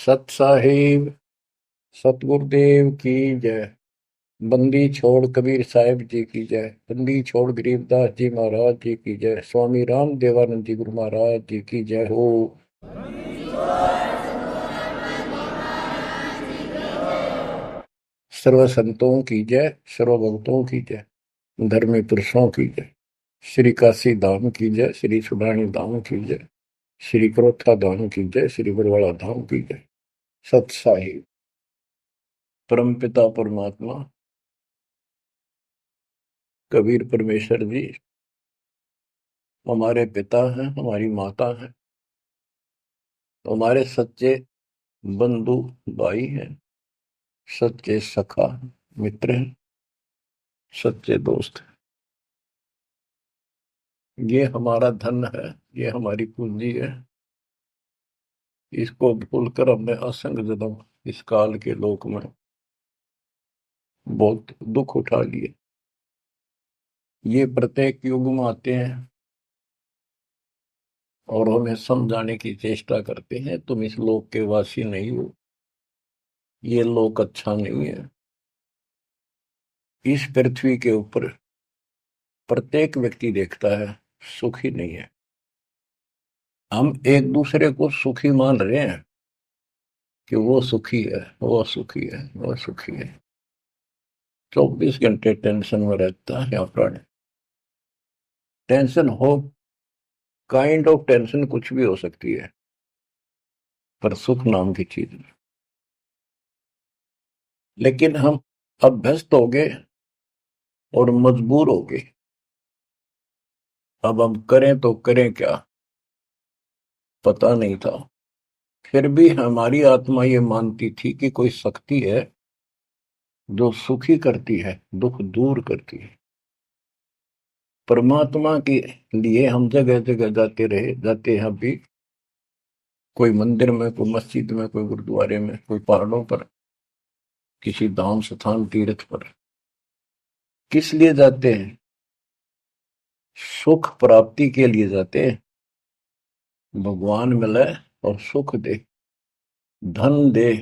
सत साहिब सतगुरुदेव की जय। बंदी छोड़ कबीर साहिब जी की जय। बंदी छोड़ गरीबदास जी महाराज जी की जय। स्वामी राम देवानंद जी गुरु महाराज जी की जय हो। सर्व संतों की जय, सर्व भक्तों की जय, धर्मी पुरुषों की जय। श्री काशी धाम की जय, श्री सुडानी धाम की जय, श्री क्रोथा धाम की जय, श्री बरवाड़ा धाम की जय। सत साहिब परमपिता परमात्मा कबीर परमेश्वर जी हमारे पिता हैं, हमारी माता हैं, हमारे सच्चे बंधु भाई हैं, सच्चे सखा मित्र हैं, सच्चे दोस्त हैं। ये हमारा धन है, ये हमारी पूंजी है। इसको भूलकर हमने असंग जन्म इस काल के लोक में बहुत दुख उठा लिए। ये प्रत्येक युग में आते हैं और हमें समझाने की चेष्टा करते हैं, तुम इस लोक के वासी नहीं हो, ये लोक अच्छा नहीं है। इस पृथ्वी के ऊपर प्रत्येक व्यक्ति देखता है सुखी नहीं है। हम एक दूसरे को सुखी मान रहे हैं कि वो सुखी है, वो सुखी है, वो सुखी है। 24 घंटे टेंशन में रहता है यहाँ प्राणी। टेंशन हो, काइंड ऑफ टेंशन कुछ भी हो सकती है, पर सुख नाम की चीज नहीं। लेकिन हम अभ्यस्त हो गए और मजबूर हो गए। अब हम करें तो करें क्या, पता नहीं था। फिर भी हमारी आत्मा ये मानती थी कि कोई शक्ति है जो सुखी करती है, दुख दूर करती है। परमात्मा के लिए हम जगह जगह जाते रहे, जाते हैं अभी। कोई मंदिर में, कोई मस्जिद में, कोई गुरुद्वारे में, कोई पहाड़ों पर, किसी धाम स्थान तीर्थ पर। किस लिए जाते हैं? सुख प्राप्ति के लिए जाते हैं। भगवान मिले और सुख दे, धन दे।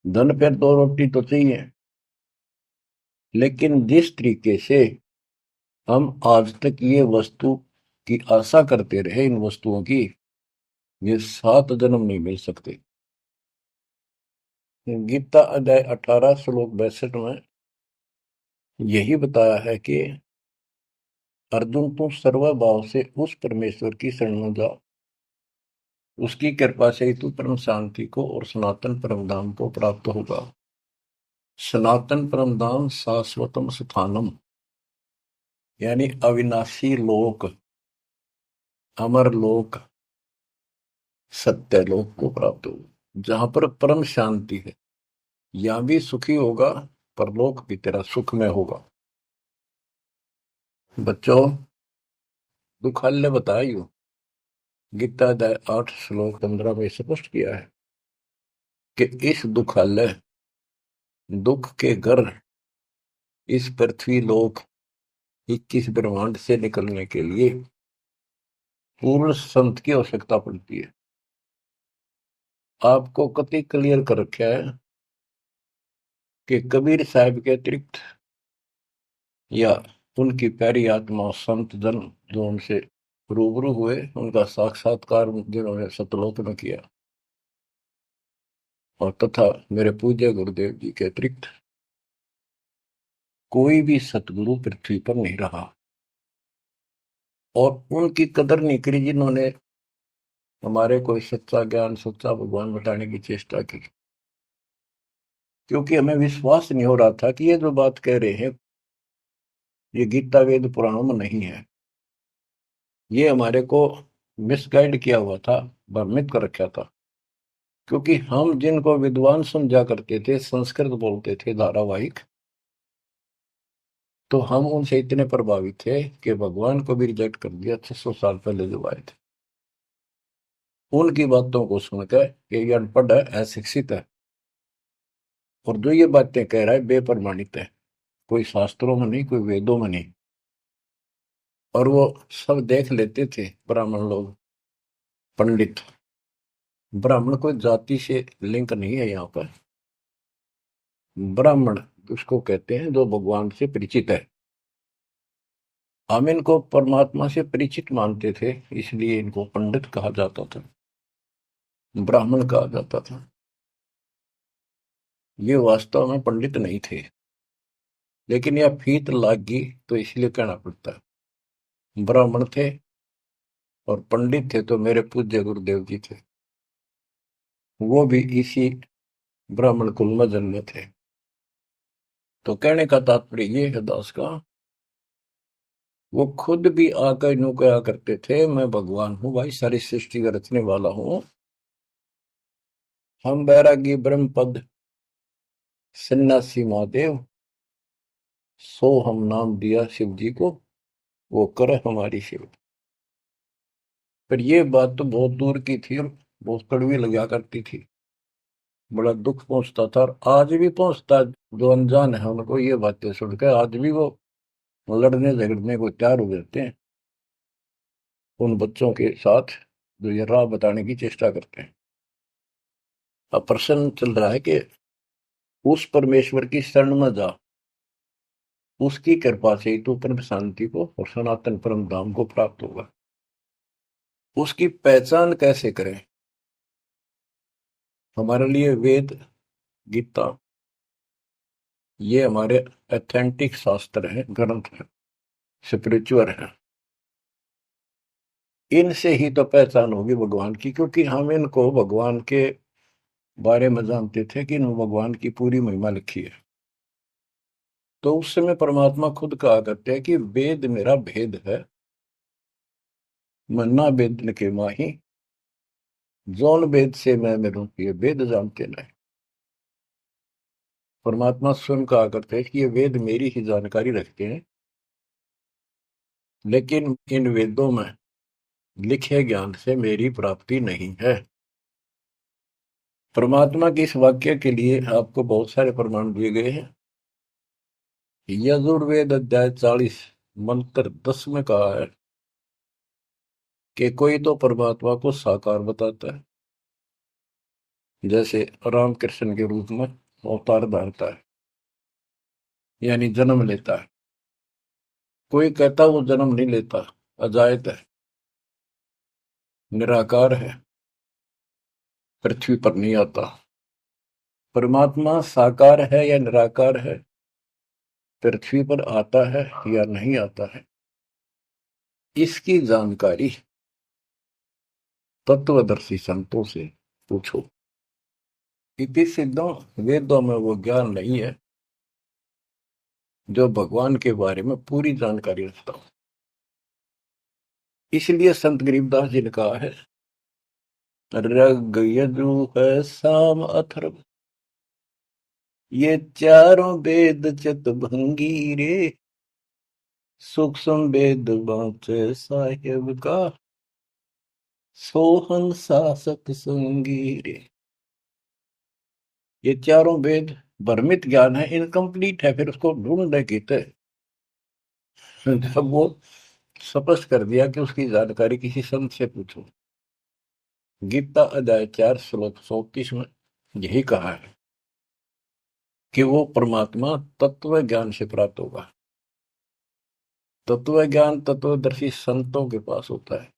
धन पे दो रोटी तो चाहिए, लेकिन जिस तरीके से हम आज तक ये वस्तु की आशा करते रहे, इन वस्तुओं की, ये 7 जन्म नहीं मिल सकते। गीता अध्याय 18 श्लोक 62 में यही बताया है कि अर्जुन तुम सर्वभाव से उस परमेश्वर की शरण में जाओ, उसकी कृपा से ही तू परम शांति को और सनातन परम धाम को प्राप्त होगा। सनातन परम धाम शाश्वतम स्थानम, यानी अविनाशी लोक, अमर लोक, सत्य लोक को प्राप्त होगा, जहां पर परम शांति है। यहां भी सुखी होगा, परलोक भी तेरा सुख में होगा। बच्चों, दुखालय बताइयो, गीता अध्याय 8 श्लोक 15 में स्पष्ट किया है कि इस दुखालय, दुख के घर, इस पृथ्वी लोक 21 ब्रह्मांड से निकलने के लिए पूर्ण संत की आवश्यकता पड़ती है। आपको कति क्लियर कर रखा है कि कबीर साहब के अतिरिक्त या उनकी प्यारी आत्मा संत जन जो उनसे रूबरू हुए, उनका साक्षात्कार जिन्होंने सतलोक में किया, और तथा मेरे पूज्य गुरुदेव जी के अतिरिक्त कोई भी सतगुरु पृथ्वी पर नहीं रहा। और उनकी कदर नहीं करी जिन्होंने हमारे कोई सच्चा ज्ञान, सच्चा भगवान बताने की चेष्टा की। क्योंकि हमें विश्वास नहीं हो रहा था कि ये जो बात कह रहे हैं ये गीता वेद पुराणों में नहीं है। ये हमारे को मिसगाइड किया हुआ था, भ्रमित कर रखा था। क्योंकि हम जिनको विद्वान समझा करते थे, संस्कृत बोलते थे धारावाहिक, तो हम उनसे इतने प्रभावित थे कि भगवान को भी रिजेक्ट कर दिया 600 साल पहले जो आए थे। उनकी बातों को सुनकर ये अनपढ़ है, अशिक्षित है, और जो ये बातें कह रहा है बेप्रमाणित है, कोई शास्त्रों में नहीं, कोई वेदों में नहीं। और वो सब देख लेते थे ब्राह्मण लोग, पंडित, ब्राह्मण कोई जाति से लिंक नहीं है यहाँ पर। ब्राह्मण उसको कहते हैं जो भगवान से परिचित है। हम इनको परमात्मा से परिचित मानते थे, इसलिए इनको पंडित कहा जाता था, ब्राह्मण कहा जाता था। ये वास्तव में पंडित नहीं थे, लेकिन यह फीत लाग गई तो इसलिए कहना पड़ता है। ब्राह्मण थे और पंडित थे तो मेरे पूज्य गुरुदेव जी थे, वो भी इसी ब्राह्मण कुल में जन्मे थे। तो कहने का तात्पर्य ये है दास का, वो खुद भी आकर यूं कहा करते थे, मैं भगवान हूं भाई, सारी सृष्टि का रचने वाला हूं। हम बैरागी ब्रह्म पद सन्यासी महादेव, सो हम नाम दिया शिव जी को, वो करे हमारी सेवा। पर ये बात तो बहुत दूर की थी और बहुत कड़वी लगा करती थी, बड़ा दुख पहुंचता था और आज भी पहुंचता है। जो अनजान है उनको ये बातें सुनकर आज भी वो लड़ने झगड़ने को तैयार हो जाते हैं उन बच्चों के साथ जो ये राह बताने की चेष्टा करते हैं। अब प्रश्न चल रहा है कि उस परमेश्वर की शरण में जा, उसकी कृपा से ही तू परम शांति को और सनातन परम धाम को प्राप्त होगा। उसकी पहचान कैसे करें? हमारे लिए वेद, गीता, ये हमारे ऑथेंटिक शास्त्र हैं, ग्रंथ हैं, स्पिरिचुअल हैं। इनसे ही तो पहचान होगी भगवान की, क्योंकि हम इनको भगवान के बारे में जानते थे कि इन्होंने भगवान की पूरी महिमा लिखी है। तो उस समय परमात्मा खुद कहा करते हैं कि वेद मेरा भेद है, मन्ना वेद के माही, जौन वेद से मैं मेरू ये वेद जानते नहीं। परमात्मा स्वयं कहा करते हैं कि ये वेद मेरी ही जानकारी रखते हैं, लेकिन इन वेदों में लिखे ज्ञान से मेरी प्राप्ति नहीं है। परमात्मा के इस वाक्य के लिए आपको बहुत सारे प्रमाण दिए गए हैं। यजुर्वेद अध्याय 40 मंत्र 10 में कहा है कि कोई तो परमात्मा को साकार बताता है, जैसे रामकृष्ण के रूप में अवतार धारता है, यानी जन्म लेता है। कोई कहता वो जन्म नहीं लेता, अजायत है, निराकार है, पृथ्वी पर नहीं आता। परमात्मा साकार है या निराकार है, पृथ्वी पर आता है या नहीं आता है, इसकी जानकारी तत्वदर्शी संतों से पूछो। इति सिद्धों, वेदों में वो ज्ञान नहीं है जो भगवान के बारे में पूरी जानकारी रखता हो। इसलिए संत गरीबदास जी ने कहा है, रग यजु है साम अथर्व, ये चारों वेद चतुर्भंगी रे, सूक्ष्म वेद बाँचे साहेब का, सोहन शासक संगी रे। ये चारों वेद भ्रमित ज्ञान है, इनकम्प्लीट है, फिर उसको ढूंढने की थे। जब वो स्पष्ट कर दिया कि उसकी जानकारी किसी संत से पूछो। गीता अध्याय 4 श्लोक 34 में यही कहा है कि वो परमात्मा तत्व ज्ञान से प्राप्त होगा। तत्व ज्ञान तत्वदर्शी संतों के पास होता है।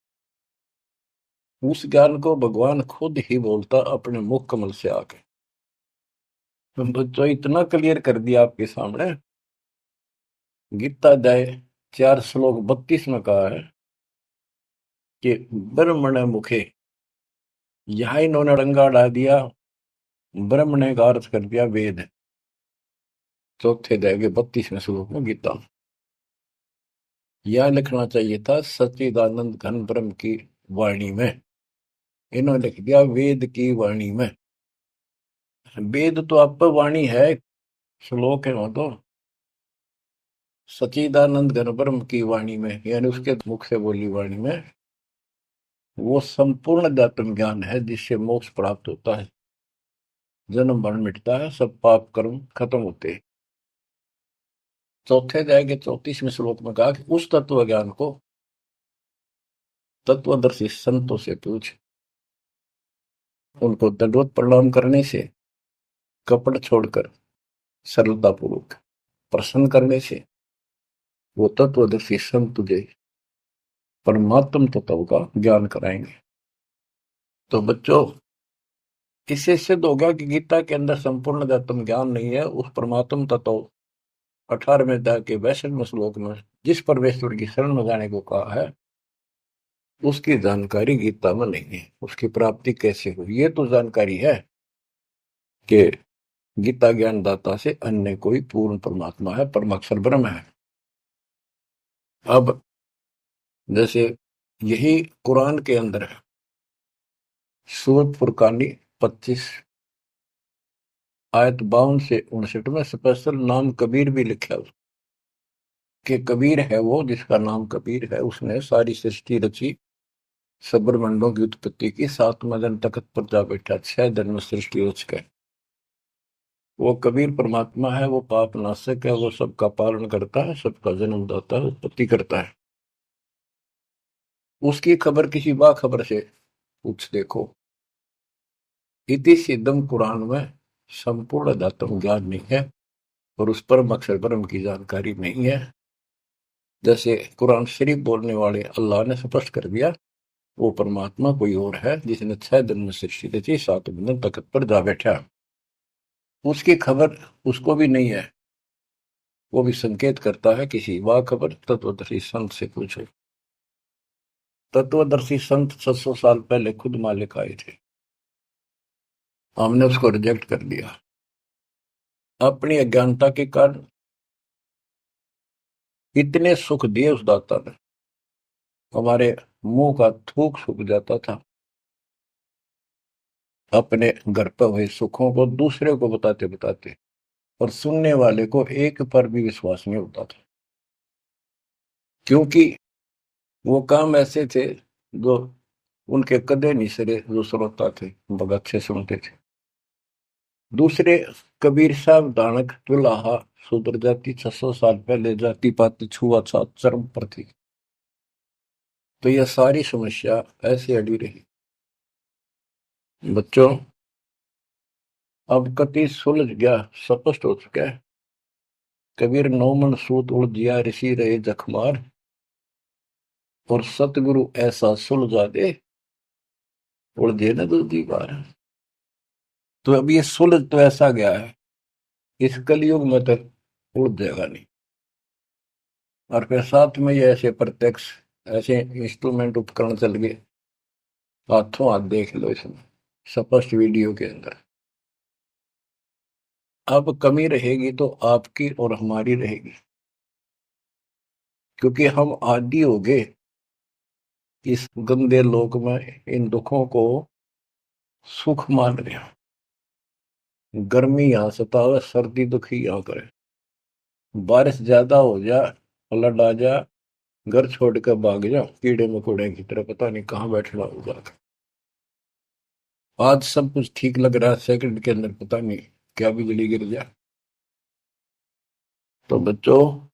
उस ज्ञान को भगवान खुद ही बोलता अपने मुख कमल से आके। बच्चों, इतना क्लियर कर दिया आपके सामने। गीता अध्याय 4 श्लोक 32 में कहा है कि ब्रह्मण मुखे, यहां इन्होंने रंगा डाल दिया, ब्रह्मण का अर्थ कर दिया वेद। चौथे अध्याय के 32वें श्लोक में गीता। यह लिखना चाहिए था सच्चिदानंद घन ब्रह्म की वाणी में, इन्होंने लिख दिया वेद की वाणी में। वेद तो आप पर वाणी है, श्लोक है वो तो। सच्चिदानंद घन ब्रह्म की वाणी में, यानी उसके मुख से बोली वाणी में, वो संपूर्ण अध्यात्म ज्ञान है जिससे मोक्ष प्राप्त होता है, जन्म मरण मिटता है, सब पाप कर्म खत्म होते हैं। चौथे अध्याय के 34वें श्लोक में कहा कि उस तत्व ज्ञान को तत्वदर्शी संतों से पूछ। उनको दंडवत प्रणाम करने से, कपट छोड़कर सरलतापूर्वक प्रसन्न करने से वो तत्वदर्शी संत तुझे परमात्म तत्व का ज्ञान कराएंगे। तो बच्चों, इससे सिद्ध होगा कि गीता के अंदर संपूर्ण आत्म ज्ञान नहीं है। उस परमात्म तत्व 18वें अध्याय के 62वें श्लोक में जिस परमेश्वर की शरण में जाने को कहा है, उसकी जानकारी गीता में नहीं है। उसकी प्राप्ति कैसे हुई, ये तो जानकारी है कि गीता ज्ञान दाता से अन्य कोई पूर्ण परमात्मा है, परमाक्षर ब्रह्म है। अब जैसे यही कुरान के अंदर है, सूरत फुरकानी 25 आयत 52 से 59 में स्पेशल नाम कबीर भी लिखा है कि कबीर है वो जिसका नाम कबीर है, उसने सारी सृष्टि रची, सब ब्रह्मांडों की उत्पत्ति की, 7वें दिन तख्त पर जा बैठा, 6 दिन में सृष्टि रच गए। वो कबीर परमात्मा है, वो पाप नाशक है, वो सबका पालन करता है, सबका जन्म दाता है, उत्पत्ति करता है। उसकी खबर किसी बाखबर से पूछ देखो। इति सिद्धम कुरान में संपूर्ण दातम ज्ञान नहीं है और उस परम अक्षर ब्रह्म की जानकारी नहीं है। जैसे कुरान शरीफ बोलने वाले अल्लाह ने स्पष्ट कर दिया, वो परमात्मा कोई और है जिसने 6 दिन में सृष्टि रची, 7वें दिन तख्त पर जा बैठा। उसकी खबर उसको भी नहीं है। वो भी संकेत करता है किसी बाखबर तत्वदर्शी संत से पूछो। तत्वदर्शी संत 700 साल पहले खुद मालिक आए थे, हमने उसको रिजेक्ट कर दिया अपनी अज्ञानता के कारण। इतने सुख दिए उस दाता ने, हमारे मुंह का थूक सूख जाता था। अपने घर पर हुए सुखों को दूसरे को बताते बताते, और सुनने वाले को एक पर भी विश्वास नहीं होता था, क्योंकि वो काम ऐसे थे जो उनके कदे नहीं सरे, जो श्रोता थे भगत से सुनते थे। दूसरे कबीर साहब दानक तुलाहा शूद्र जाति 600 साल पहले जाति पाति छुआछूत चरम पर थी। तो यह सारी समस्या ऐसे अड़ी रही। बच्चों, अब कति सुलझ गया, स्पष्ट हो चुका है। कबीर 9 मन सूत उलझिया ऋषि रहे जखमार, और सतगुरु ऐसा सुलझा दे उलझे न दूसरी बार। तो अब ये सुलझ तो ऐसा गया है, इस कलयुग में तो उलझ जाएगा नहीं। और फिर साथ में ये ऐसे प्रत्यक्ष ऐसे इंस्ट्रूमेंट उपकरण चल गए, हाथों हाथ देख लो इसमें स्पष्ट वीडियो के अंदर। अब कमी रहेगी तो आपकी और हमारी रहेगी, क्योंकि हम आदी हो गए इस गंदे लोक में इन दुखों को सुख मान रहे हैं। गर्मी यहाँ सतावे, सर्दी दुखी यहाँ करे, बारिश ज्यादा हो जा, फ्लड आ जा, घर छोड़ कर भाग जा कीड़े मकोड़े की तरह, पता नहीं कहाँ बैठना होगा। आज सब कुछ ठीक लग रहा है, सेकंड के अंदर पता नहीं क्या बिजली गिर जाए। तो बच्चों,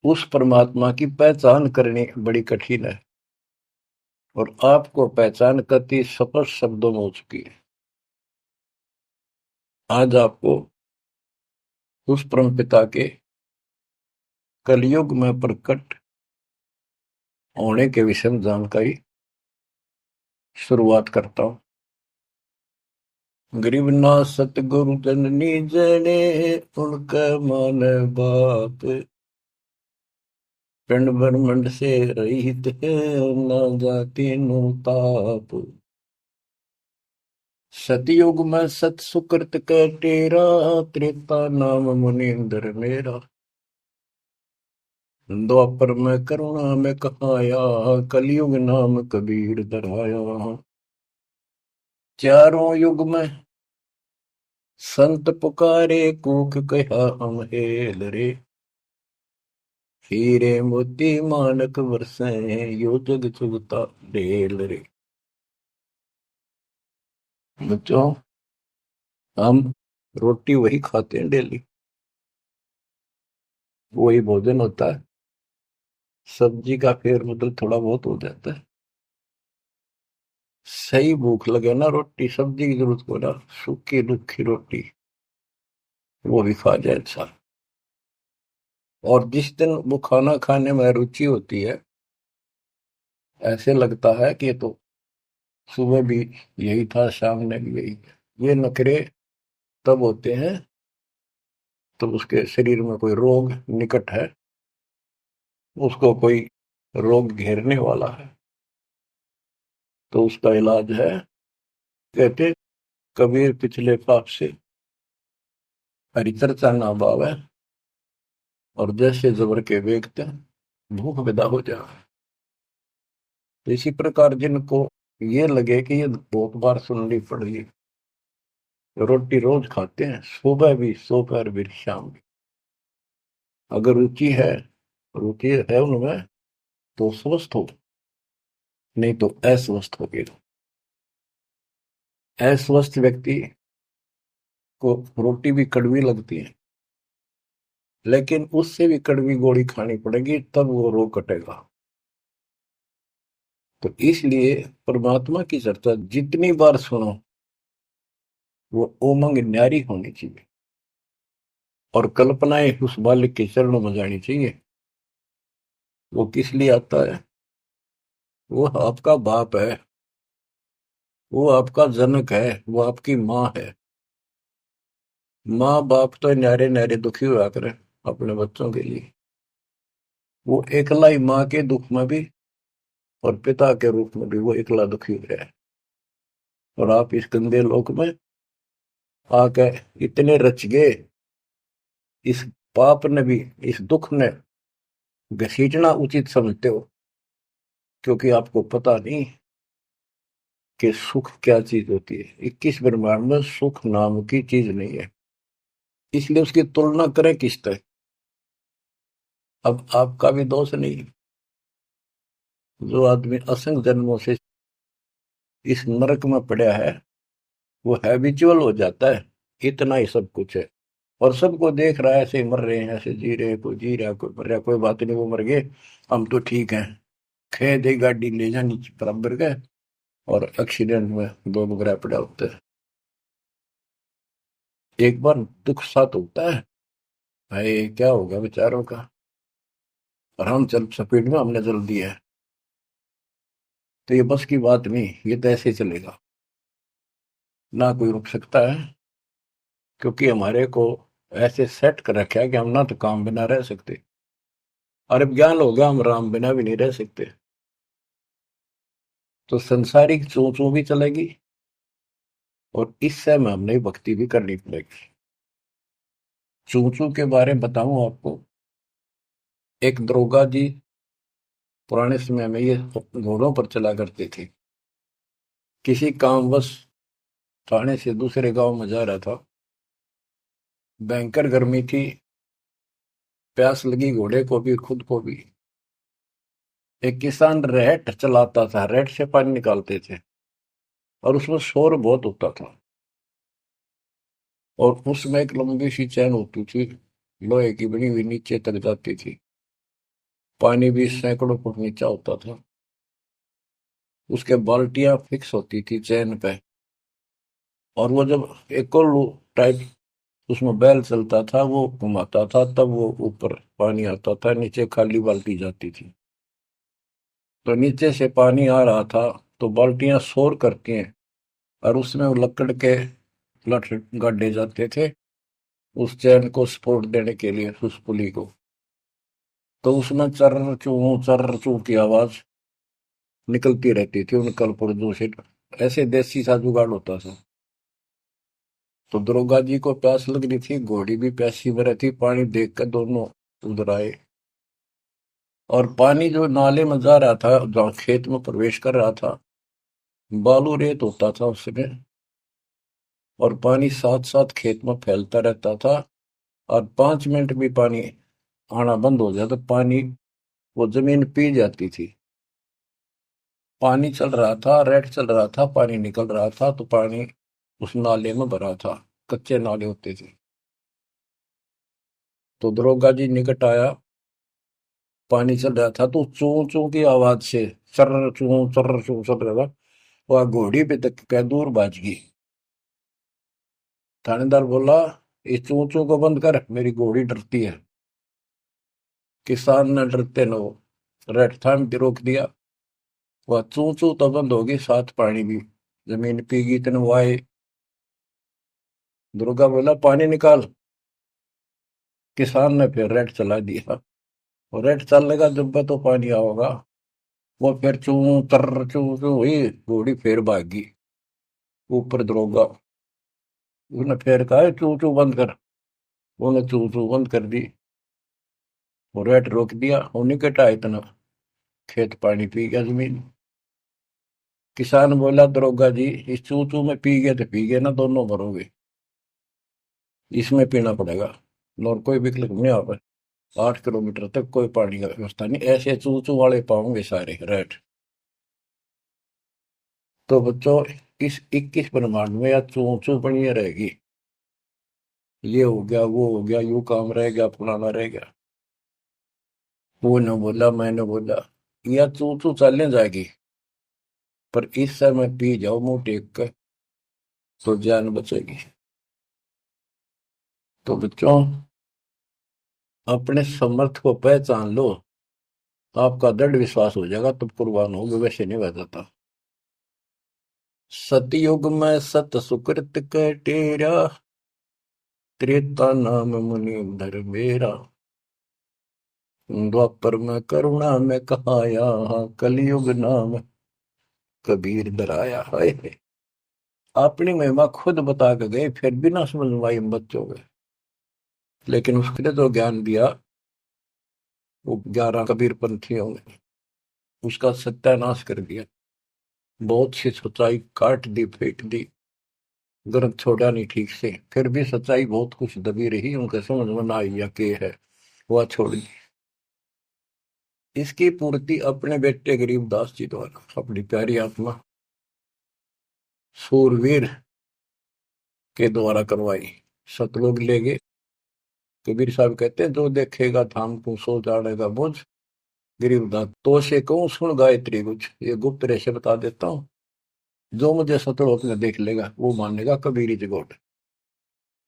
उस परमात्मा की पहचान करनी बड़ी कठिन है, और आपको पहचान करती स्पष्ट शब्दों में हो चुकी है। आज आपको उस परम पिता के कलयुग में प्रकट होने के विषय में जानकारी शुरुआत करता हूं। गरीब ना सतगुरु जननी जने, उनका मान बाप, पिंड ब्रह्मंड से रहित है, ना जाति नु ताप। सतयुग में सत सुकृत का तेरा, त्रेता नाम मुनींद्र मेरा। द्वापर में करुणा में कहाया, कलयुग नाम कबीर धराया। चारों युग में संत पुकारे, कूक कहा हम हेल रे। हीरे मोती मानक वर्षे, यो जग चुगता ढेल रे। बच्चों, हम रोटी वही खाते हैं डेली, वही भोजन होता है, सब्जी का फेर बदल थोड़ा बहुत हो जाता है। सही भूख लगे ना, रोटी सब्जी की जरूरत को ना, सूखी रुखी रोटी वो भी खा जाए इंसान। और जिस दिन वो खाना खाने में रुचि होती है, ऐसे लगता है कि ये तो सुबह भी यही था, शाम ने भी यही है। ये नखरे तब होते हैं तब उसके शरीर में कोई रोग निकट है, उसको कोई रोग घेरने वाला है। तो उसका इलाज है, कहते कबीर पिछले पाप से हरि चर्चा ना बावे, और जैसे जबर के वेगते भूख विदा हो जाए। तो इसी प्रकार जिनको ये लगे कि ये बहुत बार सुननी पड़ेगी, रोटी रोज खाते हैं, सुबह भी दोपहर भी शाम भी, अगर रुचि है उनमें, तो स्वस्थ हो, नहीं तो अस्वस्थ हो गए। अस्वस्थ व्यक्ति को रोटी भी कड़वी लगती है, लेकिन उससे भी कड़वी गोली खानी पड़ेगी, तब वो रोग कटेगा। तो इसलिए परमात्मा की चर्चा जितनी बार सुनो, वो उमंग न्यारी होनी चाहिए, और कल्पनाएं उस बालक के चरणों में जानी चाहिए। वो किस लिए आता है? वो आपका बाप है, वो आपका जनक है, वो आपकी माँ है। माँ बाप तो न्यारे न्यारे दुखी हुआ करे अपने बच्चों के लिए। वो एकला ही माँ के दुख में भी और पिता के रूप में भी वो एकला दुखी हो रहा है। और आप इस गंदे लोक में आके इतने रच गए, इस पाप ने भी, इस दुख ने घसीटना उचित समझते हो, क्योंकि आपको पता नहीं कि सुख क्या चीज होती है। 21 ब्रह्मांड में सुख नाम की चीज नहीं है, इसलिए उसकी तुलना करें किससे? अब आपका भी दोष नहीं। जो आदमी असंख्य जन्मों से इस नरक में पड़ा है, वो हैबिचुअल हो जाता है, इतना ही सब कुछ है। और सबको देख रहा है, ऐसे मर रहे हैं, ऐसे जी रहे हैं, कोई जी रहा, कोई मर रहा, कोई बात नहीं, वो मर गए, हम तो ठीक हैं। खे दे गाड़ी ले जानी बराबर का, और एक्सीडेंट में दो बगैर पड़ा होता है। एक बार दुख साथ होता है, भाई क्या होगा बेचारों का, और हम चल स्पीड में हमने चल दिया है, तो ये बस की बात नहीं, ये तो ऐसे चलेगा, ना कोई रुक सकता है। क्योंकि हमारे को ऐसे सेट कर रखा है कि हम ना तो काम बिना रह सकते, और अब ज्ञान हो गया हम राम बिना भी नहीं रह सकते। तो संसारिक चू चू भी चलेगी, और इस समय हमने भक्ति भी करनी पड़ेगी। चू चू के बारे में बताऊं आपको, एक दरोगा जी पुराने समय में ये घोड़ों पर चला करते थे। किसी कामवश थाने से दूसरे गांव में जा रहा था, भयंकर गर्मी थी, प्यास लगी घोड़े को भी खुद को भी। एक किसान रहट चलाता था, रहट से पानी निकालते थे, और उसमें शोर बहुत होता था। और उसमें एक लंबी सी चैन होती थी, लोहे की बनी हुई, नीचे तक जाती थी। पानी भी सैकड़ों फुट नीचा होता था। उसके बाल्टियां फिक्स होती थी चैन पे, और वो जब एक और टाइप उसमें बैल चलता था, वो घुमाता था, तब वो ऊपर पानी आता था, नीचे खाली बाल्टी जाती थी। तो नीचे से पानी आ रहा था, तो बाल्टियां शोर करती हैं, और उसमें वो लकड़ के लठ गाड़े जाते थे उस चैन को सपोर्ट देने के लिए, उस पुली को। तो उसमें चर्र चू की आवाज निकलती रहती थी उन कलपुर्जों से। ऐसे देसी सा जुगाड़ होता था। तो दरोगा जी को प्यास लग रही थी, घोड़ी भी प्यासी में रहती, पानी देख कर दोनों उधर आए। और पानी जो नाले में जा रहा था, जहाँ खेत में प्रवेश कर रहा था, बालू रेत होता था उसमें, और पानी साथ साथ खेत में फैलता रहता था। और 5 मिनट भी पानी आना बंद हो जाए तो पानी, वो जमीन पी जाती थी। पानी चल रहा था, रेड चल रहा था, पानी निकल रहा था, तो पानी उस नाले में भरा था, कच्चे नाले होते थे। तो दरोगा जी निकट आया, पानी चल रहा था, तो चू चू की आवाज से चर्र चू चल रहा था। वह घोड़ी पे तक कै दूर भाज गई। थानेदार बोला, इस चू चू को बंद कर, मेरी घोड़ी डरती है। किसान ने डरते न रेड थाम के रोक दिया। वह चू चू तो बंद होगी, साथ पानी भी। जमीन पीगी तेन वाए। दुर्गा बोला, पानी निकाल। किसान ने फिर रेड चला दिया। और रेड चलने का जब तो पानी आओगा। वो फिर चू तर चू चू हुई, घोड़ी फिर भागी। ऊपर दरोगा, उसने फिर कहा, चू चू बंद कर। उन्हें चू चू बंद कर दी। और रेड रोक दिया। उन्हीं के टा इतना खेत पानी पी गया जमीन। किसान बोला, दरोगा जी, इस चू चू में पी गए तो पी गए ना, दोनों मरोगे। इसमें पीना पड़ेगा। और कोई विकल्प नहीं आ पाए। 8 किलोमीटर तक कोई पानी का व्यवस्था नहीं, ऐसे चू चू वाले पाओगे सारे रेड। तो बच्चों, इस 21 ब्रह्मांड में या चू चू बनी रहेगी। ये हो गया, वो हो गया, यू काम रह गया, फलाना रह गया। वो न बोला, मैंने बोला, या चू चू चलने जाएगी। पर इस समय पी जाओ मुंह टेक कर, तो जान बचेगी। तो बच्चों, अपने समर्थ को पहचान लो, आपका दृढ़ विश्वास हो जाएगा, तब कुर्बान होगे, वैसे नहीं बह जाता। सतयुग में सत सुकृत के टेरा, त्रेता नाम मुनि धर मेरा। द्वापर में करुणा में कहाया, कलयुग नाम कबीर धराया। है अपनी महिमा खुद बता के गए, फिर भी ना समझ में आई हम बच्चों के। लेकिन उसने जो ज्ञान दिया, वो 11 कबीर पंथियों ने उसका सत्यानाश कर दिया। बहुत सी सच्चाई काट दी, फेंक दी। ग्रंथ छोड़ा नहीं ठीक से, फिर भी सच्चाई बहुत कुछ दबी रही, उनके समझ में ना आई या के है, वह छोड़ दी। इसकी पूर्ति अपने बेटे गरीबदास जी द्वारा, अपनी प्यारी आत्मा सूरवीर के द्वारा करवाई। सतलोक ले गए। कबीर साहब कहते हैं, जो देखेगा धाम को सो जानेगा बुझ। गरीबदास, तो से कहूं सुन गायत्री कुछ, ये गुप्त रहस्य बता देता हूँ। जो मुझे सतलोक में देख लेगा, वो मानेगा कबीरी जगोट।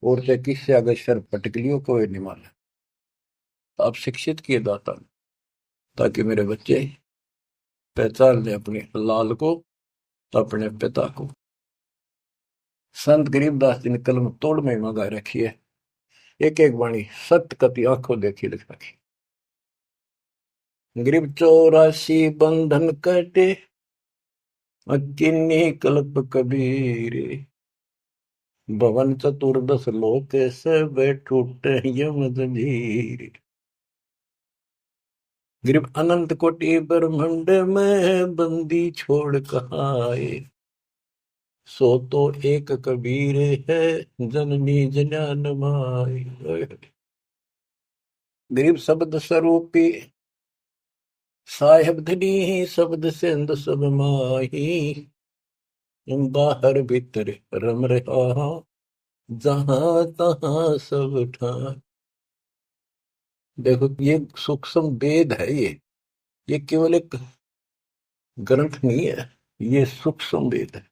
और चाहे किससे अगर सर पटक लियो, कोई नहीं माने। आप शिक्षित किए दाता, ताकि मेरे बच्चे पहचान ले अपने लाल को, अपने पिता को। संत गरीबदास जी ने कलम तोड़ में मंगा रखी है। एक एक वाणी सत्य कति आंखों देखी लिख रखी। गरीब 84 बंधन कटे, किन्नी कल्प कबीर। भवन चतुर्दश लोक सब टूटे यम जंजीर। गरीब अनंत कोटि ब्रह्मांड में बंदी छोड़ कहाए। सो तो एक कबीर है, जननी जनान माई। गरीब शब्द स्वरूपी साहेब धनी, शब्द सिंध सब माही। बाहर भीतर रम रहा, जहां तहां सब ठाई। देखो, ये सूक्ष्म वेद है। ये केवल एक ग्रंथ नहीं है, ये सूक्ष्म वेद है।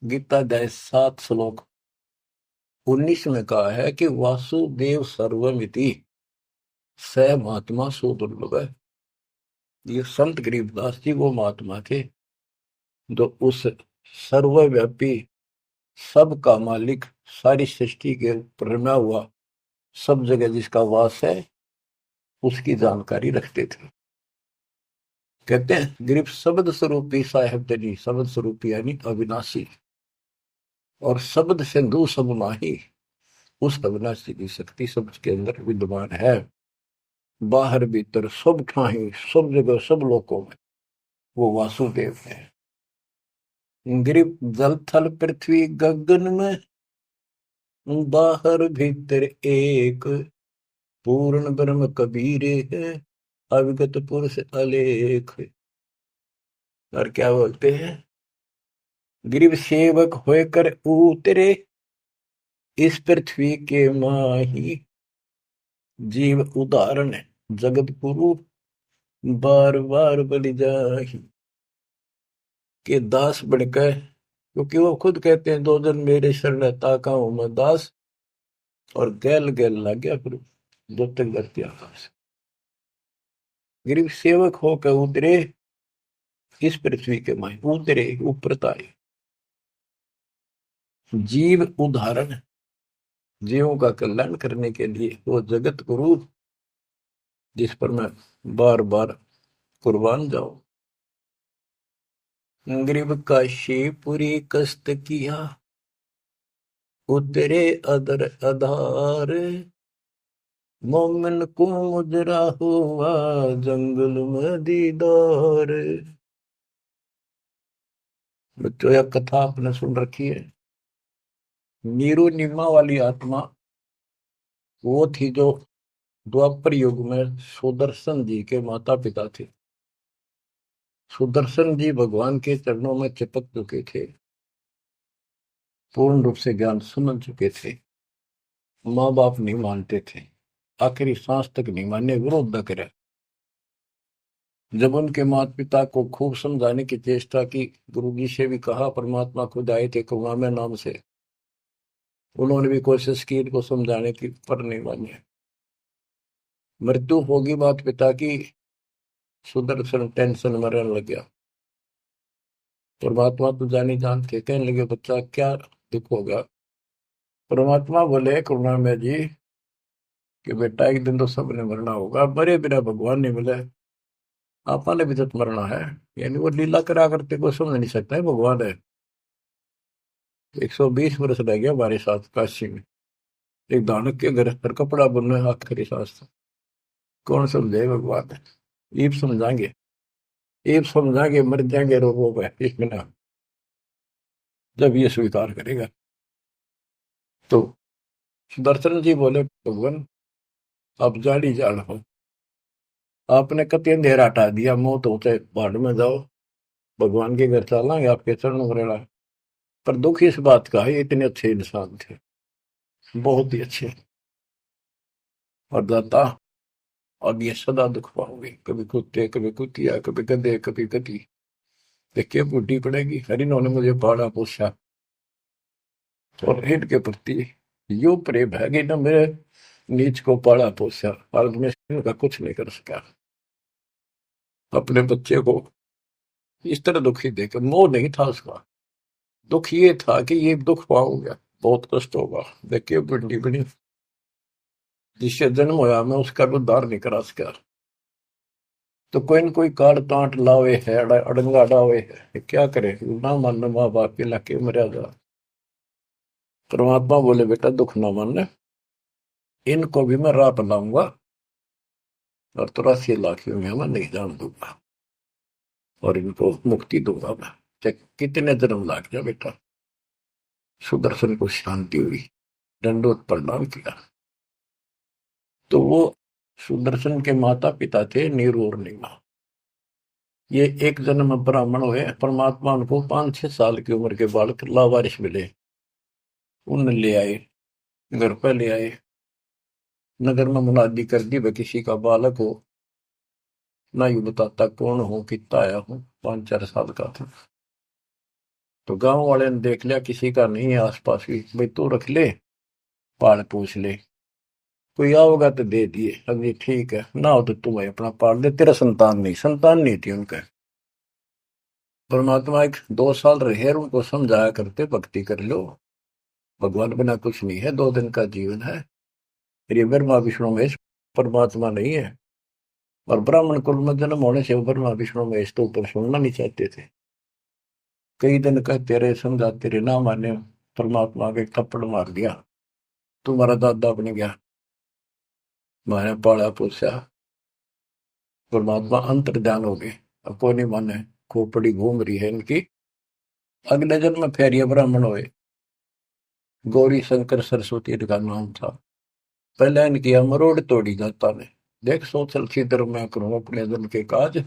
गीता अध्याय 7 श्लोक 19 में कहा है कि वासुदेव सर्वमिति, स महात्मा सो दुर्लभ है। ये संत गरीबदास जी वो महात्मा थे, जो उस सर्वव्यापी, सबका मालिक, सारी सृष्टि के ऊपर रमा हुआ, सब जगह जिसका वास है, उसकी जानकारी रखते थे। कहते हैं, गरीब शब्द स्वरूपी साहेब तनी, शब्द स्वरूपी यानी अविनाशी, और शब्द सिंधु सब माही। उस अविनाशी की शक्ति शब्द के अंदर विद्यमान है। बाहर भीतर सब ठाही, सब जगह, सब लोकों में वो वासुदेव है। गरीब जल थल पृथ्वी गगन में, बाहर भीतर एक, पूर्ण ब्रह्म कबीर है, अविगत पुरुष अलेख। और क्या बोलते हैं, गरीब सेवक होकर उतरे, इस पृथ्वी के माही। जीव उदाहरण है, जगत गुरु बार बार बलि जाही। कि दास बनकर, क्योंकि वो खुद कहते हैं 2 दिन मेरे शरण ताका हूं मैं दास, और गैल गैल लग गया फिर जब तक धरती आकाश। गरीब सेवक होकर उतरे इस पृथ्वी के माए, उतरे ऊपर तारे। जीव उदाहरण, जीवों का कल्याण करने के लिए वो जगत गुरु जिस पर मैं बार बार कुर्बान जाऊं। गरीब काशी पूरी कष्ट किया, उतरे अदर अधार, मोमिन को मुजरा हुआ जंगल में दीदार। बच्चों यह कथा आपने सुन रखी है। नीरू नीमा वाली आत्मा वो थी जो द्वापर युग में सुदर्शन जी के माता पिता थे। सुदर्शन जी भगवान के चरणों में चिपक चुके थे, पूर्ण रूप से ज्ञान समझ चुके थे। माँ बाप नहीं मानते थे, आखिरी सांस तक नहीं माने, विरोध न करे। जब उनके माता पिता को खूब समझाने की चेष्टा की, गुरु जी से भी कहा, परमात्मा खुद आए थे करुणामय नाम से, उन्होंने भी कोशिश की इनको समझाने की, पर नहीं माने। मृत्यु होगी माता पिता की, सुदर्शन टेंशन में रहने लग गया। परमात्मा तो जानी जानते, कहने लगे बच्चा क्या दुख होगा। परमात्मा बोले करुणामय जी कि बेटा एक दिन तो सबने मरना होगा, मरे बिना भगवान नहीं मिले, आपने भी तो मरना है। यानी वो लीला करा करते को समझ नहीं सकता है भगवान है। 120 वर्ष रह गया हमारे साथ काशी में, एक दानक के घर पर कपड़ा बुनना है आखिरी सांस तक। कौन समझे भगवान है। ईब समझाएंगे, ईब समझाएंगे, मर जाएंगे रोगों में एक बिना, जब ये स्वीकार करेगा। तो सुदर्शन जी बोले भगवान आप जाड़ी जान हो, आपने कति अंधेरा हटा दिया, मौत होते भाड़ में जाओ, भगवान के घर चलेंगे, आपके चरणों में रहना। पर दुख इस बात का है, इतने अच्छे इंसान थे, बहुत ही अच्छे, और दाता अब ये सदा दुख पाओगे, कभी कुत्ते कभी कुतिया, कभी गधे कभी गधी, देखिए बूढ़ी पड़ेगी। हरि ने मुझे पाला पोसा, और इनके प्रति यो प्रेम है कि न मेरे नीच को पाला पोसा, और मैं इनका कुछ नहीं कर सका। अपने बच्चे को इस तरह दुखी देकर, मोह नहीं था उसका, दुख ये था कि ये दुख पाऊंगा, बहुत कष्ट होगा। देखिए बूढ़ी बड़ी, जिससे जन्म होया मैं उसका भी उद्धार नहीं करा सका। तो कोई न कोई काट तांट लावे है, अड़ंगा डावे है, क्या करे, ना मान माँ बाप के लाके मर्यादा। परमात्मा बोले बेटा दुख ना मान, इनको भी मैं राह लाऊंगा, और 83 लाख में मैं नहीं जान दूंगा, और इनको मुक्ति दूंगा मैं, चाहे कितने जन्म लाग जाए बेटा। सुदर्शन को शांति हुई, दंडोत प्रणाम किया। तो वो सुदर्शन के माता पिता थे नीरू और नीमा। ये एक जन्म ब्राह्मण हुए, परमात्मा उनको 5-6 साल की उम्र के बालक लावारिश मिले, उन ले आए, घर पर ले आए, नगर में मुनादी कर दी, वह किसी का बालक हो, ना यू बताता कौन हो, कितना आया हूं, 5-4 साल का था। तो गांव वाले ने देख लिया किसी का नहीं है आसपास भी, भाई तू रख ले, पाल पूछ ले, कोई आओगा तो दे दिए, अभी ठीक है, ना हो तो तुम्हें अपना पाल दे, तेरा संतान नहीं, संतान नहीं थी उनका। परमात्मा एक 2 साल रहे, उनको समझाया करते भक्ति कर लो, भगवान बिना कुछ नहीं है, 2 दिन का जीवन है, ये ब्रह्मा विष्णु महेश परमात्मा नहीं है। और ब्राह्मण कुल में जन्म होने से ब्रह्मा विष्णु महेश तो ऊपर सुनना नहीं चाहते थे। कई दिन कहते रहे, समझाते रहे, ना माने, परमात्मा के थप्पड़ मार दिया, तुम्हारा दादा बन गया, मैंने पाला पोसा। परमात्मा अंतर ध्यान हो गए, अब कोई नहीं माने, खोपड़ी घूम रही है इनकी। अगले जन्म में फिर ये ब्राह्मण हुए, गौरी शंकर सरस्वती इनका नाम था। पहले इनकी मरोड़ तोड़ी जाता ने, देख सोचल छिद्र मैं करूं अपने जन के काज,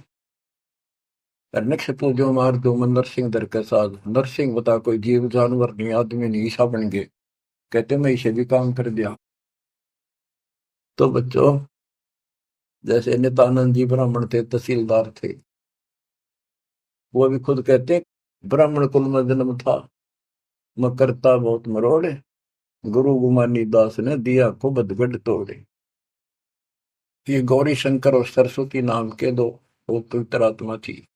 नक्ष पूजो मार दो मन नरसिंह दर के साथ। नरसिंह बता कोई जीव जानवर नहीं, आदमी नहीं, ईसा बन गए, कहते मैं इसे भी काम कर दिया। तो बच्चों जैसे नित्यानंद जी ब्राह्मण थे, तहसीलदार थे, वो भी खुद कहते ब्राह्मण कुल में जन्म था, मैं करता बहुत मरोड़े, गुरु गुमानी दास ने दिया को बदगढ़ तोड़े। ये गौरी शंकर और सरस्वती नाम के दो पवित्र आत्मा थी,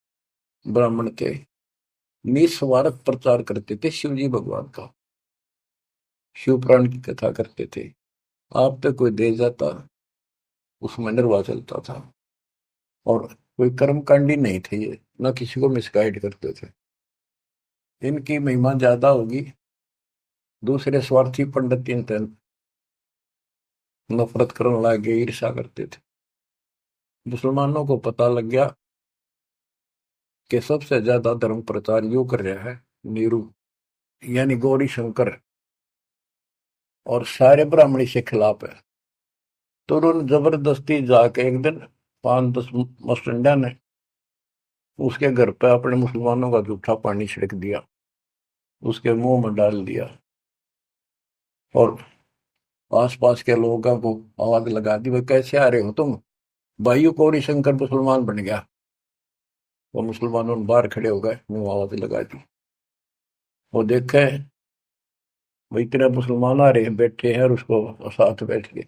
ब्राह्मण थे, निस्वार्थ प्रचार करते थे शिव जी भगवान का, शिव पुराण की कथा करते थे। आप पे कोई दे जाता, उसमें निर्वाह चलता था, और कोई कर्मकांडी नहीं थे ये, न किसी को मिसगाइड करते थे। इनकी महिमा ज्यादा होगी, दूसरे स्वार्थी पंडित इनसे नफरत करने लगे, ईर्षा करते थे। मुसलमानों को पता लग गया कि सबसे ज्यादा धर्म प्रचार यू कर रहा है नीरू, यानी गौरी शंकर, और सारे ब्राह्मणी से खिलाफ है। तो उन्होंने जबरदस्ती जाके एक दिन 5-10 मस्टंडा ने उसके घर पे अपने मुसलमानों का जूठा पानी छिड़क दिया, उसके मुंह में डाल दिया, और आसपास के लोगों को आवाज लगा दी, भाई कैसे आ रहे हो तुम, भाइयों गौरी शंकर मुसलमान बन गया। वो मुसलमानों ने बाहर खड़े हो गए, मुंह आवाज लगा दी। वो देखे भाई तेरा मुसलमान आ रहे हैं, बैठे हैं, और उसको साथ बैठ के,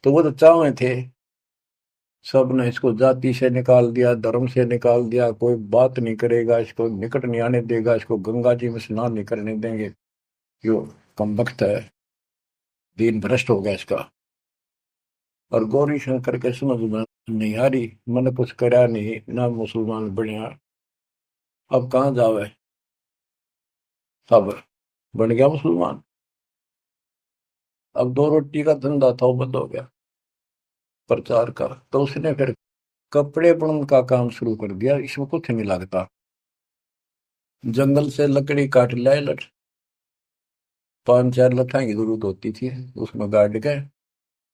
तो वो तो चावे थे, सब ने इसको जाति से निकाल दिया, धर्म से निकाल दिया, कोई बात नहीं करेगा, इसको निकट नहीं आने देगा, इसको गंगा जी में स्नान नहीं करने देंगे, यो कमबख्त है, दीन भ्रष्ट हो गया इसका। और गौरी शंकर के समझ में नहीं आ रही, मैंने कुछ करा नहीं ना, मुसलमान बनया, अब कहाँ जावे, अब बन गया मुसलमान। अब 2 रोटी का धंधा था, वो बंद हो गया प्रचार का, तो उसने फिर कपड़े बुनने का काम शुरू कर दिया। इसमें कुछ नहीं लगता, जंगल से लकड़ी काट लाए, 5-4 लठाई की जरूरत होती थी, उसमें गाड़ के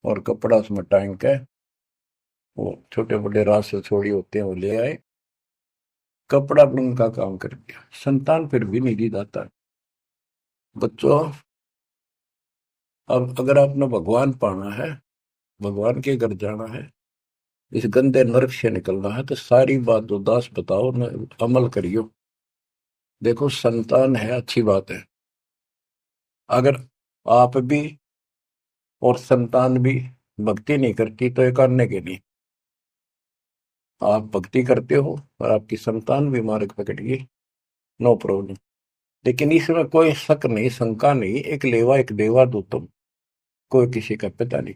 और कपड़ा उसमें टांग के, वो छोटे बड़े रास से छोड़ी होते हैं वो ले आए, कपड़ा बुनने का काम कर दिया। संतान फिर भी नहीं दी जाता। बच्चों, अब अगर आपने भगवान पाना है, भगवान के घर जाना है, इस गंदे नरक से निकलना है, तो सारी बात उदास बताओ न, अमल करियो। देखो संतान है अच्छी बात है, अगर आप भी और संतान भी भक्ति नहीं करती तो ये करने के नहीं, आप भक्ति करते हो और आपकी संतान भी मार्ग पकड़ गई, नो प्रॉब्लम। लेकिन इसमें कोई शक नहीं, शंका नहीं, एक लेवा एक देवा दो तुम, कोई किसी का पिता नहीं।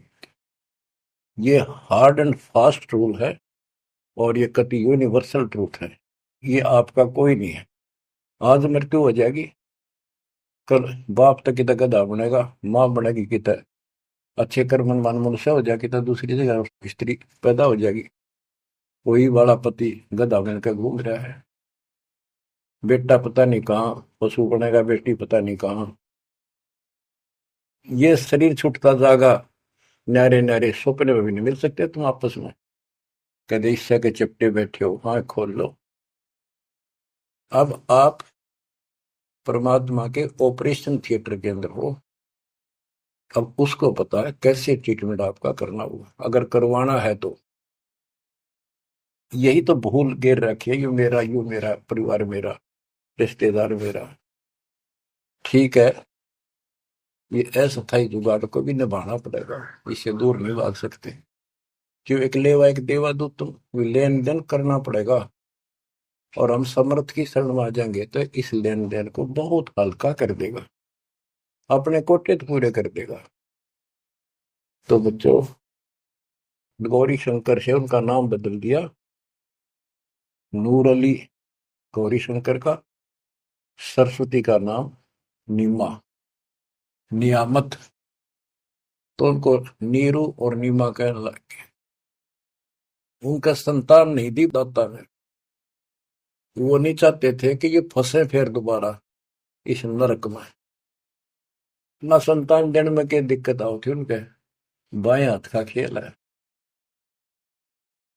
ये हार्ड एंड फास्ट रूल है, और ये कति यूनिवर्सल ट्रूथ है। ये आपका कोई नहीं है, आज मृत्यु हो जाएगी, कल बाप तक कितना गधा बनेगा, माँ बनेगी कितना अच्छे कर्म मान मनुष्य हो जाएगी, तो दूसरी जगह स्त्री पैदा हो जाएगी, वही वाला पति गधा बनकर घूम रहा है, बेटा पता नहीं कहाँ पशु बनेगा, बेटी पता नहीं कहाँ। ये शरीर छूटता जागा, न्यारे न्यारे सपने में भी नहीं मिल सकते तुम आपस में, कहते ईर्ष्या के चिपटे बैठे हो, हाँ खोल लो। अब आप परमात्मा के ऑपरेशन थिएटर के अंदर हो, अब उसको पता है कैसे ट्रीटमेंट आपका करना होगा, अगर करवाना है तो। यही तो भूल गिर रखी है, यू मेरा परिवार मेरा, रिश्तेदार मेरा। ठीक है, ये अस्थायी जुगाड़ को भी निभाना पड़ेगा, इससे दूर नहीं भाग सकते। क्यों, एक लेवा एक देवा दूत, तो लेन देन करना पड़ेगा, और हम समर्थ की शरण में आ जाएंगे तो इस लेन देन को बहुत हल्का कर देगा, अपने कोटे तो पूरे कर देगा। तो बच्चों, गौरी शंकर से उनका नाम बदल दिया, नूर अली गौरी शंकर का, सरस्वती का नाम नीमा, नियामत, तो उनको नीरू और नीमा कहने लगे। उनका संतान नहीं दी दाता ने, वो नहीं चाहते थे कि ये फंसे फिर दोबारा इस नरक में। ना संतान देने में क्या दिक्कत आओ थी उनके, बाएं हाथ का खेल है।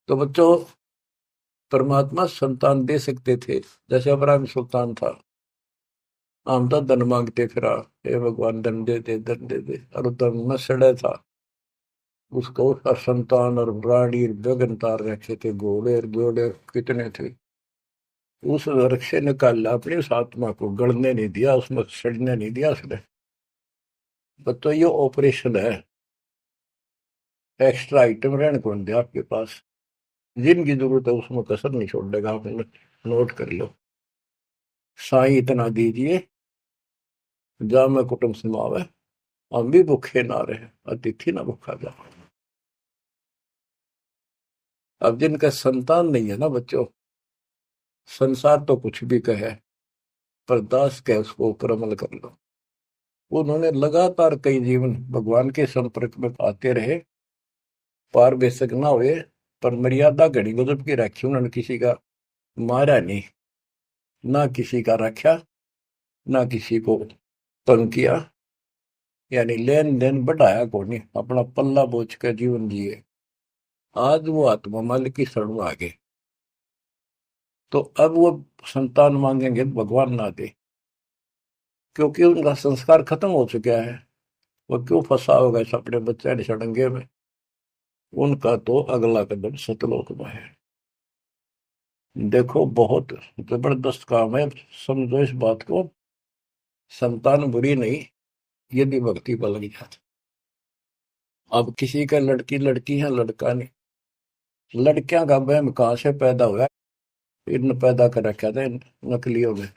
तो बच्चों, परमात्मा संतान दे सकते थे, जैसे अब्राहम सुल्तान था, हम तो धन मांगते फिरा, हे भगवान धन दे दे धन दे दे, और धन में सड़े था, उसको उसका संतान और रानी गगन तार रखे थे, घोड़े और घोड़े कितने थे, उस नरक से निकाल अपनी उस आत्मा को, गड़ने नहीं दिया, उसमें सड़ने नहीं दिया उसने। तो ये ऑपरेशन है। एक्स्ट्रा आइटम रहने कौन दिया आपके पास? जिनकी जरूरत है उसमें कसर नहीं छोड़ेगा, आप नोट कर लो। साईं इतना दीजिए, जा मैं कुटुंब समावे, हम भी भूखे ना रहे, अतिथि ना भूखा जा। अब जिनका संतान नहीं है ना बच्चों, संसार तो कुछ भी कहे, पर दास के उसको ऊपर अमल कर लो। उन्होंने लगातार कई जीवन भगवान के संपर्क में आते रहे, पार बेशक ना हुए, पर मर्यादा घड़ी गजब की रखी उन्होंने। किसी का मारा नहीं, ना किसी का रखा, ना किसी को तंग किया, यानी लेन देन बढ़ाया को नहीं, अपना पल्ला बोझ कर जीवन जिए। आज वो आत्मा मालिक की शरण में आ गए, तो अब वो संतान मांगेंगे तो भगवान ना दे, क्योंकि उनका संस्कार खत्म हो चुका है। वो क्यों फंसा होगा इस अपने बच्चे ने सड़ंगे में? उनका तो अगला कदम सतलोक में है। देखो बहुत जबरदस्त काम है, समझो इस बात को। संतान बुरी नहीं, यदि भक्ति पर लग जाती। अब किसी का लड़की लड़की है, लड़का नहीं। लड़कियां का वहम कहाँ से पैदा हुआ? इन पैदा कर रखा था इन नकलियों में,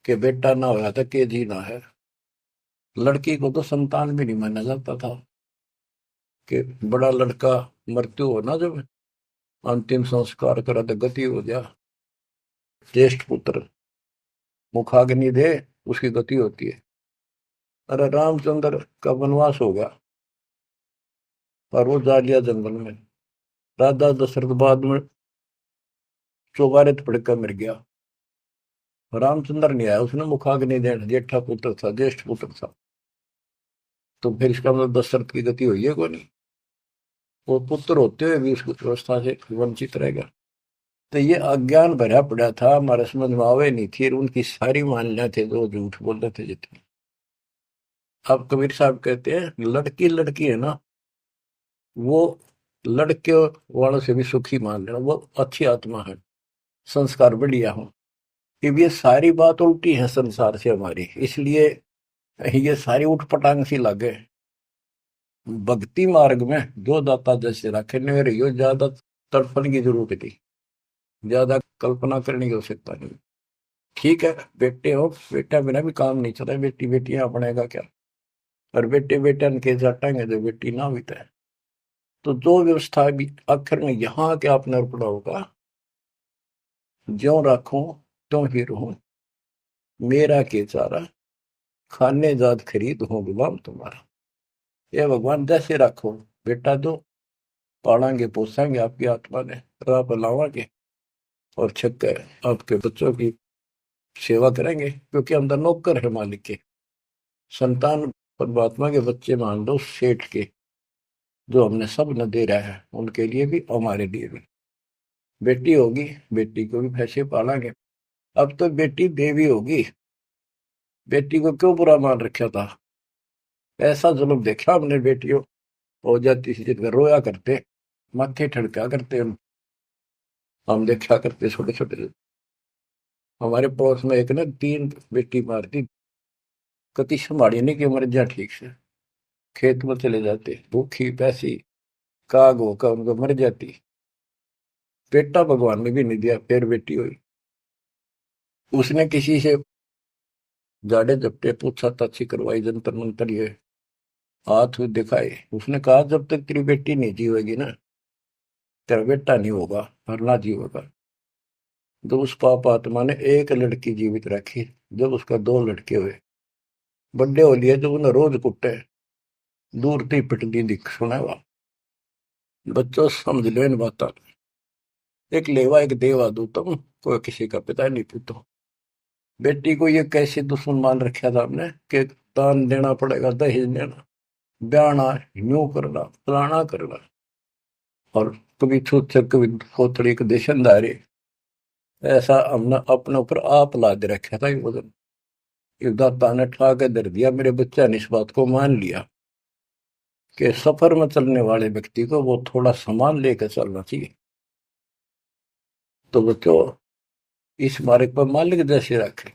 कि बेटा ना होया था के जी ना है। लड़की को तो संतान भी नहीं माना जाता था, कि बड़ा लड़का मृत्यु हो ना, जब अंतिम संस्कार करा तो गति हो गया, ज्येष्ठ पुत्र मुखाग्नि दे, उसकी गति होती है। अरे रामचंद्र का वनवास हो गया और वो जा लिया जंगल में। राजा दशरथ बाद में चौबारे पड़कर मर गया। रामचंद्र नहीं आया, उसने मुखाग्नि देना, जेठा पुत्र था, ज्येष्ठ पुत्र था। तो फिर इसका मतलब दशरथ की गति हुई है को नहीं? वो पुत्र होते हुए भी उसकी व्यवस्था से वंचित रहेगा। तो ये अज्ञान भरा पड़ा था, हमारे समझ में आवे नहीं थी, उनकी सारी मान्यता थे जो झूठ बोलते थे जितने। अब कबीर साहब कहते हैं लड़की लड़की है ना, वो लड़के वालों से भी सुखी मान लेना, वो अच्छी आत्मा है, संस्कार बढ़िया हो। अब ये सारी बात उल्टी है संसार से हमारी, इसलिए ये सारी उठपटांग सी लगे। भक्ति मार्ग में जो दाता जैसे रखे ने रहियो, ज्यादा तड़पण की जरूरत थी, ज्यादा कल्पना करने की आवश्यकता नहीं। ठीक है, बेटे हो, बेटा बिना भी काम नहीं चला, बेटी बेटियां अपनेगा क्या? और बेटे बेटा के जाटेंगे जो बेटी ना बीता है। तो जो व्यवस्था भी आखिर में यहाँ के आपने अर्पणा होगा, ज्यो राखूं त्यों ही रहूं, मेरा के चारा, खाने जात खरीद हूं गुलाम तुम्हारा। ये भगवान जैसे रखो, बेटा दो, पालेंगे पोसेंगे आपकी आत्मा ने, राह पर लावांगे, और छक्कर आपके बच्चों की सेवा करेंगे, क्योंकि हम तो नौकर है मालिक के। संतान परमात्मा के बच्चे मान लो, सेठ के, जो हमने सब न दे रहा है, उनके लिए भी हमारे लिए भी। बेटी होगी, बेटी को भी पैसे पालेंगे। अब तो बेटी देवी होगी, बेटी को क्यों बुरा मान रखा था? ऐसा जुल्म देखा हमने, बेटियों हो जाती थी जिनका रोया करते, माथे ठड़का करते हम देखा करते छोटे छोटे। हमारे पड़ोस में एक ने 3 बेटी मार दी, कति संभाली नहीं कि मर जा ठीक से, खेत में चले जाते भूखी पैसी, काग होकर उनको मर जाती। बेटा भगवान ने भी नहीं दिया, फिर बेटी हुई। उसने किसी से जाड़े जपटे पूछा ताछी करवाई, जंतर मंतर ये हाथ दिखाए, उसने कहा जब तक तेरी बेटी नहीं जीवेगी ना, तेरा बेटा नहीं होगा, मरना जीवेगा। तो उस पाप आत्मा ने एक लड़की जीवित रखी, जब उसका 2 लड़के हुए, बड्डे हो लिए, जब उन्हें रोज कुटे, दूर थी पिटती दिख सुनेगा। बच्चों समझ लो इन बात। एक लेवा एक देवा दूतम, कोई किसी का पिता नहीं पूतो। बेटी को ये कैसे दुश्मन मान रखा था हमने, कि दान देना पड़ेगा, दहेज देना, ब्याना, यूं करना, फलाना करना, और कभी छूत से कभी खोतड़ी के देशनदारी। ऐसा हमने अपने ऊपर आप लाद रखा था ये वजन। एक दाता ने ठा के दर दिया, मेरे बच्चा ने इस बात को मान लिया कि सफर में चलने वाले व्यक्ति को वो थोड़ा सामान लेकर चलना चाहिए। तो बच्चों, इस मार्ग पर मालिक जैसे रखे।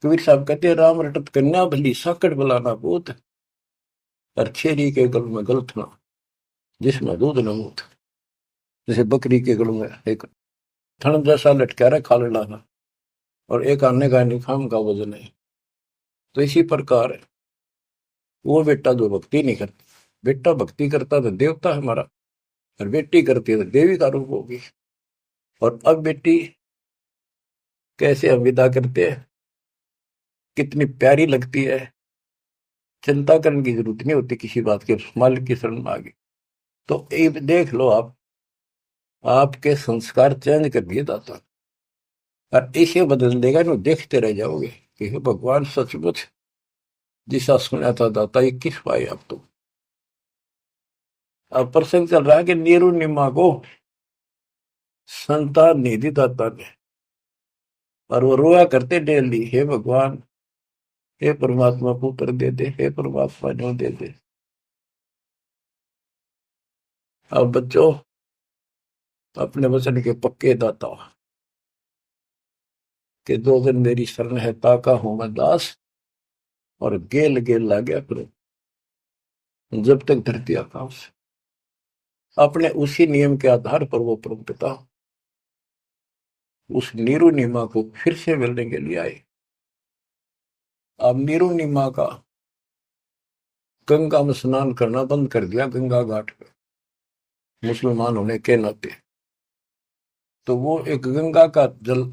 कबीर साहब कहते हैं, राम रटत कन्या भली साकट बुलाना पूत, और छेरी के गल में गलत ना, जिसमें दूध न मूत। जैसे बकरी के गल में एक थन जैसा लटका रहा खाल लाना, और एक आने का निखाम का वजन है। तो इसी प्रकार वो बेटा जो भक्ति नहीं करता, बेटा भक्ति करता तो देवता हमारा, और बेटी करती है तो देवी का रूप होगी। और अब बेटी कैसे हम विदा करते हैं, कितनी प्यारी लगती है, चिंता करने की जरूरत नहीं होती किसी बात की, मालिक की शरण में आ गई तो एक देख लो आप, आपके संस्कार चेंज कर दिए दाता, और इसे बदल देगा ना, देखते रह जाओगे कि हे भगवान सचमुच जिसा सुना था दाता, ये किस पाए आप तो। अब प्रसंग चल रहा है कि नीरू निमा को संतान नहीं दी दाता ने, और वो रोया करते डेली, हे भगवान, हे परमात्मा पुत्र दे दे, हे परमात्मा जो दे दे। अब बच्चों, अपने वचन के पक्के दाता, कि दो दिन मेरी शरण है, ताका हूं मैं दास, और गेल गेल ला गया करो जब तक धरती आकाश। अपने उसी नियम के आधार पर वो परम पिता उस नीरू नीमा को फिर से मिलने के लिए आए। अब नीरू नीमा का गंगा में स्नान करना बंद कर दिया, गंगा घाट पे, मुसलमान होने के नाते। तो वो एक गंगा का जल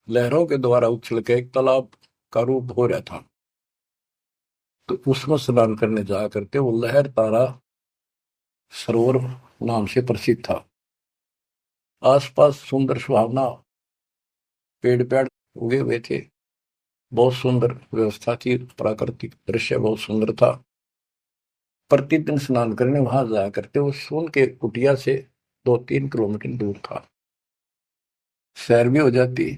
लहरों के द्वारा उछल के एक तालाब का रूप हो रहा था। तो उसमें स्नान करने जाया करते, वो लहर तारा सरोवर नाम से प्रसिद्ध था। आसपास सुंदर सुहावना पेड़ पेड़ उगे हुए थे, बहुत सुंदर व्यवस्था थी, प्राकृतिक दृश्य बहुत सुंदर था। प्रतिदिन स्नान करने वहां जाया करते, वो सोन के कुटिया से 2-3 किलोमीटर दूर था। सैर भी हो जाती,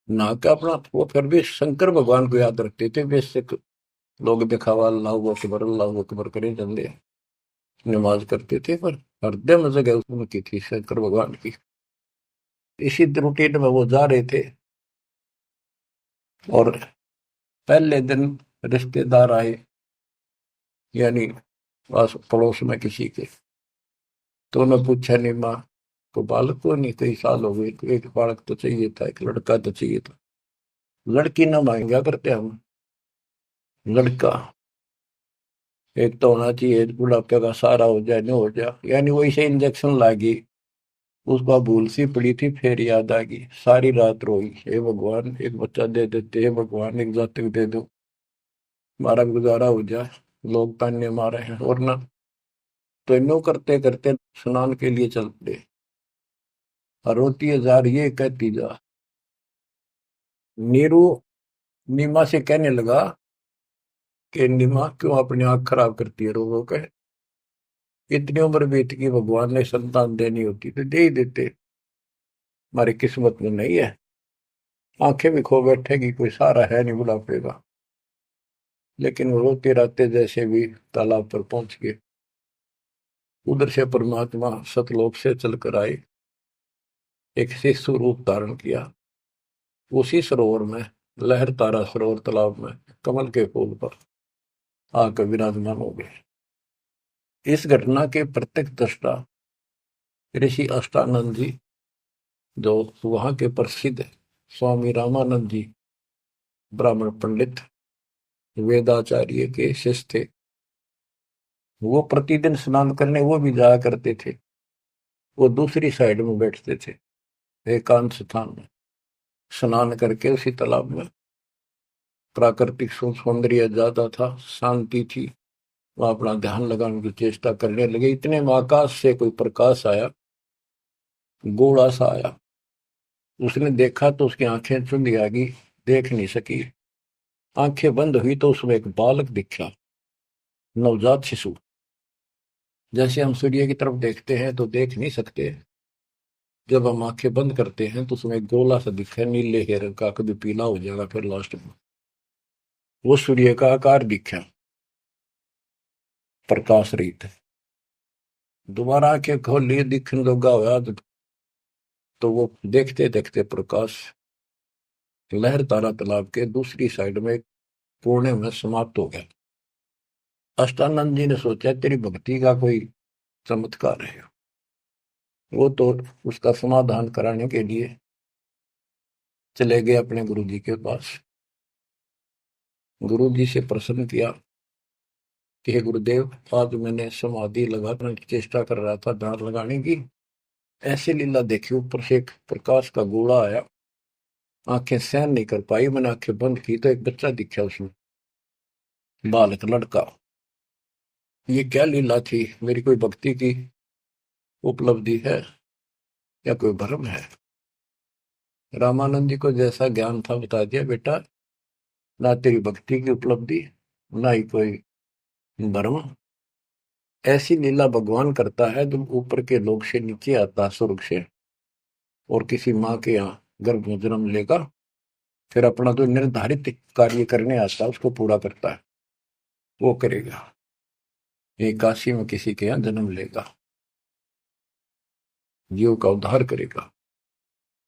नहा के अपना, वो फिर भी शंकर भगवान को याद रखते थे। बेशक लोग दिखावा अल्लाह अकबर करे चंदे नमाज करते थे, पर हृदय में जगह उनकी थी शंकर भगवान की। इसी रूटीन में वो जा रहे थे, और पहले दिन रिश्तेदार आए, यानी पास पड़ोस में किसी के। तो उन्होंने पूछा, नहीं माँ को बालक को नहीं, कई साल हो गए, एक बालक तो चाहिए था, एक लड़का तो चाहिए था। लड़की ना मांगा करते हम, लड़का एक तो होना चाहिए, बुढ़ापे का सहारा हो जाए, नहीं हो जाए, यानी वही से इंजेक्शन लागी, उसका भूल सी पड़ी थी, फिर याद आ गई, सारी रात रोई, हे भगवान एक बच्चा दे देते, हे भगवान एक जातक दे दो, हमारा गुजारा हो जाए, लोग ताने मारे हैं। और ना तो इनो करते करते स्नान के लिए चल पड़े, और रोती है जा रही है, कहती जा। नीरू नीमा से कहने लगा कि नीमा क्यों अपनी आंख खराब करती है, रो के इतनी उम्र बीत गई, भगवान ने संतान देनी होती तो दे ही देते, हमारी किस्मत में नहीं है, आंखें भी खो बैठेगी, कोई सहारा है नहीं बुढ़ापे का। लेकिन वो रोते रहते जैसे भी तालाब पर पहुंच गए। उधर से परमात्मा सतलोक से चलकर आए, एक शिशु रूप धारण किया, उसी सरोवर में, लहर तारा सरोवर तालाब में कमल के फूल पर आकर विराजमान हो गए। इस घटना के प्रत्यक्ष दृष्टा ऋषि अष्टानंद जी, जो वहां के प्रसिद्ध स्वामी रामानंद जी ब्राह्मण पंडित वेदाचार्य के शिष्य थे, वो प्रतिदिन स्नान करने वो भी जाया करते थे। वो दूसरी साइड में बैठते थे, एकांत स्थान में, स्नान करके उसी तालाब में। प्राकृतिक सौंदर्य ज्यादा था, शांति थी, वह अपना ध्यान लगाने की चेष्टा करने लगे। इतने में आकाश से कोई प्रकाश आया, गोला सा आया। उसने देखा तो उसकी आंखें चुंधी आ गई, देख नहीं सकी। आंखें बंद हुई तो उसमें एक बालक दिखा, नवजात शिशु। जैसे हम सूर्य की तरफ देखते हैं तो देख नहीं सकते, जब हम आंखें बंद करते हैं तो उसमें एक गोला सा दिखा, नीले के रंग का, कभी पीला हो जाएगा फिर लास्ट में। वो सूर्य का आकार दिखा, प्रकाश रहित। दोबारा आंखें खोल लिए, दिखने लगा हुआ तो तो वो देखते देखते प्रकाश लहर तारा तालाब के दूसरी साइड में कोने में समाप्त हो गया। अष्टानंद जी ने सोचा तेरी भक्ति का कोई चमत्कार है। वो तो उसका समाधान कराने के लिए चले गए अपने गुरु जी के पास। गुरु जी से प्रश्न किया कि हे गुरुदेव, आज मैंने समाधि लगाने की चेष्टा कर रहा था ध्यान लगाने की, ऐसे लीला देखी, ऊपर से एक प्रकाश का गोला आया, आंखें सहन नहीं कर पाई, मैंने आंखें बंद की तो एक बच्चा दिखा उसमें, बालक लड़का। ये क्या लीला थी? मेरी कोई भक्ति की उपलब्धि है या कोई भ्रम है? रामानंद जी को जैसा ज्ञान था बता दिया, बेटा ना तेरी भक्ति की उपलब्धि ना ही कोई भ्रम। ऐसी लीला भगवान करता है जब ऊपर के लोक से नीचे आता, स्वर्ग से, और किसी माँ के यहाँ गर्भ में जन्म लेगा, फिर अपना जो निर्धारित कार्य करने आता है उसको पूरा करता है, वो करेगा। ये काशी में किसी के यहाँ जन्म लेगा, जीव का उद्धार करेगा।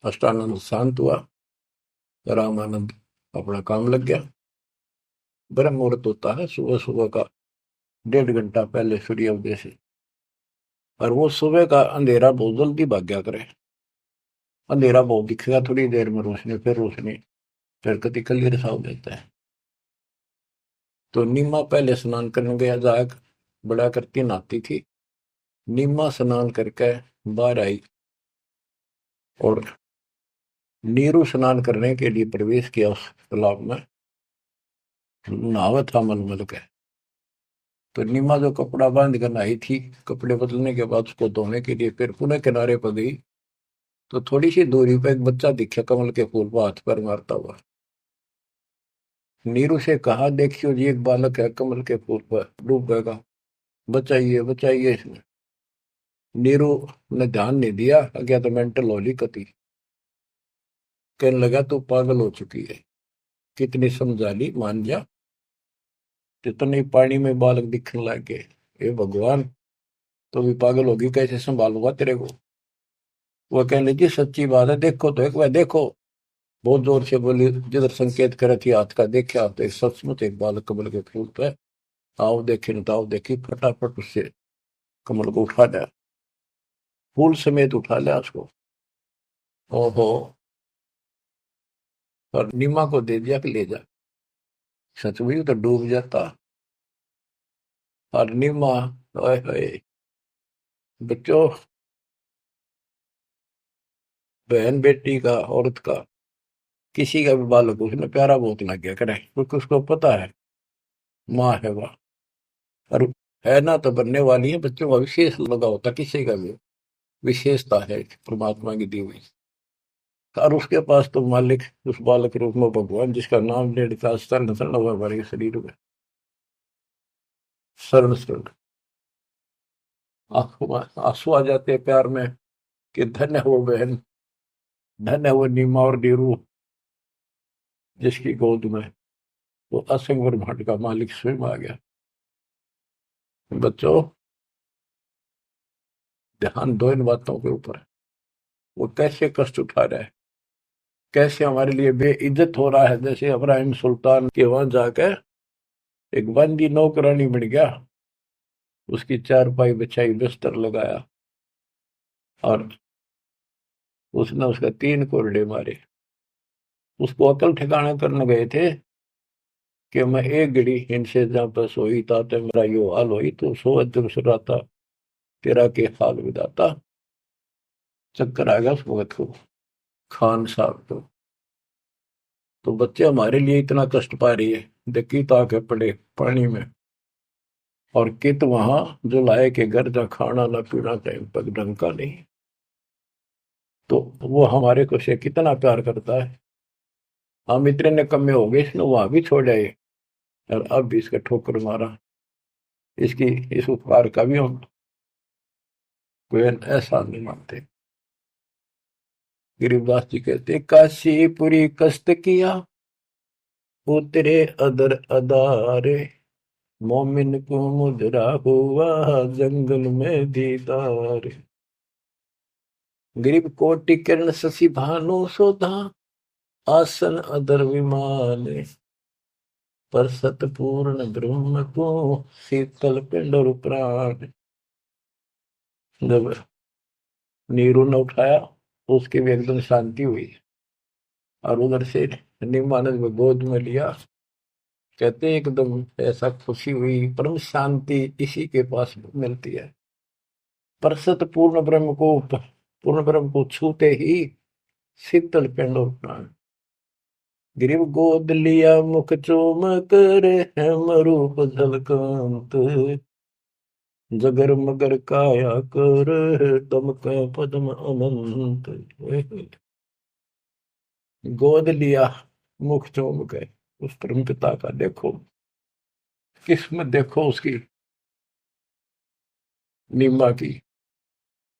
अष्टानंद शांत हुआ, रामानंद अपना काम लग गया। ब्रह्म मुहूर्त होता है सुबह सुबह का 1.5 घंटा पहले सूर्योदय से, और वो सुबह का अंधेरा बहुत जल्दी भाग गया करे। अंधेरा बहुत दिखेगा, थोड़ी देर में रोशनी, फिर रोशनी, फिर कभी क्लियर सा हो जाता है। तो नीमा पहले स्नान करने गया, जाग बड़ा करती नहाती थी। नीमा स्नान करके बाहर आई और नीरू स्नान करने के लिए प्रवेश किया उस तालाब में। नहावा था मलमल के। तो नीमा जो कपड़ा बांध कर नहाई थी, कपड़े बदलने के बाद उसको धोने के लिए फिर पुनः किनारे पर गई, तो थोड़ी सी दूरी पर एक बच्चा दिखा कमल के फूल पर हाथ पर मारता हुआ। नीरू से कहा, देखियो जी एक बालक है कमल के फूल पर डूब गएगा, बचाइए बचाइए इसमें। नीरू ने ध्यान नहीं दिया, अज्ञात तो मेंटल होली कती, कहने लगा तू पागल हो चुकी है, कितनी समझा ली, मान जा। जितने पानी में बालक दिखने लग गए, हे भगवान, तो भी पागल होगी, कैसे संभालूंगा तेरे को? वो कहने लगी सच्ची बात है, देखो तो एक बार देखो। बहुत जोर से बोली, जिधर संकेत करे थी हाथ का, देखा तो एक सचमुच एक बालक कमल के फूल पे, आओ देखे न ताओ देखी, फटाफट उससे कमल को उठा लिया, फूल समेत उठा लिया उसको। ओहो, और नीमा को दे दिया कि ले जा। सच में तो डूब जाता। और नीमा, ओए होए, बच्चों, बहन बेटी का, औरत का, किसी का भी बालक उसने प्यारा बहुत लग गया करे, क्योंकि उसको पता है माँ है वह, और है ना तो बनने वाली है। बच्चों का विशेष लगा होता, किसी का भी विशेषता है परमात्मा की दी हुई। और उसके पास तो मालिक उस बालक रूप में भगवान, जिसका नाम ले लिखा शरण शरण हुआ हमारे शरीर में, शरण शरण। आंसू आ जाते हैं प्यार में कि धन्य है वो बहन, धन्य है वो नीमा और नीरू, जिसकी गोद में वो असंग ब्रह्मांड का मालिक स्वयं आ गया। बच्चों, ध्यान दो इन बातों के ऊपर। वो कैसे कष्ट उठा रहा है, कैसे हमारे लिए बेइज्जत हो रहा है। जैसे इब्राहिम सुल्तान के वहां जाकर एक बंदी नौकरानी बन गया, उसकी चारपाई बिछाई, बिस्तर लगाया, और उसने उसका 3 कोरडे मारे। उसको अकल ठिकाना करने गए थे कि मैं एक घड़ी इनसे जहाँ पर सोई था तो मेरा यो हाल होई, तो सो दुसराता तेरा के हाल विदाता। चक्कर आ गया उस वक्त को, खान साहब को। तो बच्चे हमारे लिए इतना कष्ट पा रही है, देखी ताके पड़े पानी में, और कित वहां जो लाए के घर जा खाना ना पीना टाइम पर ढंग का नहीं। तो वो हमारे को से कितना प्यार करता है। हम इतने निकम्मे हो गए, इसने वहां भी छोड़ आए और अब भी इसका ठोकर मारा। इसकी इस उपकार का भी हम कोई ऐसा नहीं मानते। गरीबदास जी कहते, काशीपुरी कष्ट किया उतरे अदर अदारे, मोमिन को मुजरा हुआ जंगल में दीदार। गरीब कोटि किरण शशि भानु सोधा, आसन अदर विमान, पर सतपूर्ण ब्रह्म को शीतल पिंड और प्राण। जब नीरू ने उठाया तो उसकी भी एकदम शांति हुई, और उधर से निमानंद में गोद में लिया। कहते एकदम ऐसा खुशी हुई, परम शांति इसी के पास मिलती है। पर सतपूर्ण पूर्ण ब्रह्म को छूते ही शीतल पिंड और प्राण। गिरिव गोद लिया मुख चोम कर, हेम रूप झलकांत, जगर मगर काया कर, तम का पद्म अनंत। गोद लिया, मुख चूम गए उस परम पिता का। देखो किस्मत, देखो उसकी नीमा की।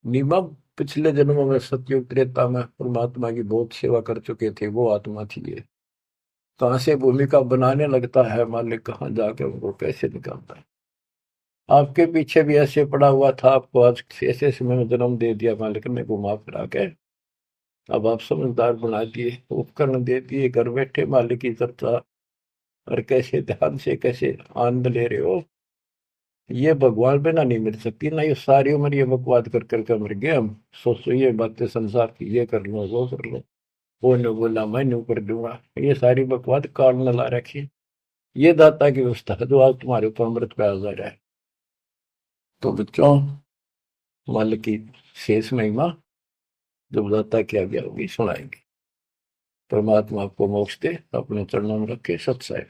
नीमा पिछले जन्मों में सतयुग त्रेता में परमात्मा की बहुत सेवा कर चुके थे, वो आत्मा थी ये। कहां से भूमिका बनाने लगता है मालिक, कहाँ जाके उनको कैसे निकालता है। आपके पीछे भी ऐसे पड़ा हुआ था, आपको आज ऐसे समय में जन्म दे दिया मालिक ने घुमा फिरा के। अब आप समझदार बना दिए, उपकरण दे दिए, घर बैठे मालिक की चर्चा, और कैसे ध्यान से कैसे आनंद ले रहे हो। ये भगवान पे ना नहीं मिल सकती ना, ये सारी उम्र ये बकवाद कर करके मर गए हम। सोचो ये बातें संसार की, ये कर लो वो कर लो, वो ने बोला मैं न्यू कर दूंगा, ये सारी बकवाद काल न ला रखी। ये दाता की व्यवस्था है जो आज तुम्हारे ऊपर अमृत पे आ जा रहा है। तो बच्चों, मालिक की शेष महिमा जब दाता की आज्ञा होगी सुनाएंगे। परमात्मा आपको मोक्ष दे, अपने चरणों में रखे। सत्साई।